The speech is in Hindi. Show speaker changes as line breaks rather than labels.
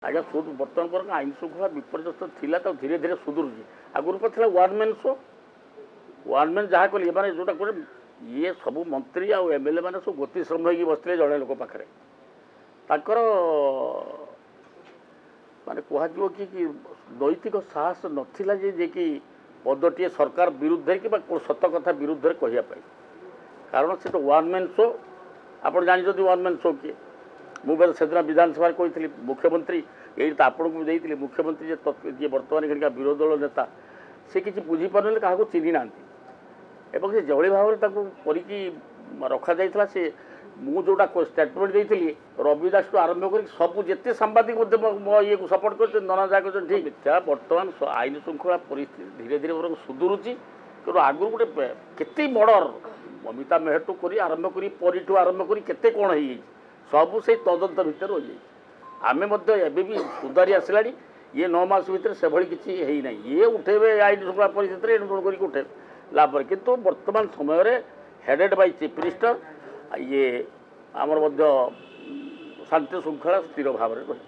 आज्ञा सुद बर्तमान पर आईन श्रृंखला विपर्यस्त थिला तो धीरे धीरे सुधुरुची आगुरी पर थिला one man show one man जहाँ कले माने जोटा कोटे ये सब मंत्री आ एमएलए मैंने सब गोती श्रम हो बसते जड़े लोक पाखे ताकर माने कह कि नैतिक साहस नथिला जे कि पदटी सरकार विरुद्ध कि सत कथा विरुद्ध कहवाई कारण से तो वन मैन शो आप जानते वन मैन शो किए मुझे से दिन विधानसभा कही मुख्यमंत्री यही तो आपको भी देती मुख्यमंत्री जी बर्तमान घड़िका विरोधी दल नेता से किसी बुझीपारे क्या चिन्ह ना एवं से जभली भाव में रखा जाता से मुझा स्टेटमेंट देती रवि दास टू आरंभ कर सब जिते सांबादिक ये सपोर्ट कर नाना जहाँ कर ठीक मिथ्या बर्तमान आईन श्रृंखला परिस्थिति धीरे धीरे बरং सुधुरुची कि आगुरी गोटे केते बड़ ममिता मेहर टू कर आरंभ कर परी टू आरंभ कर केते कौन हो सब से तदंत भितर हो जाए आमे भी सुधारी आसला ये 9 मास भितर से भली किसी है ना ये उठेबे आईन श्रृंखला परिस्थिति कर उठे लाभ किंतु वर्तमान समय हेडेड बाय चीफ मिनिस्टर ये आमर शांति श्रृंखला स्थिर भाव में रही।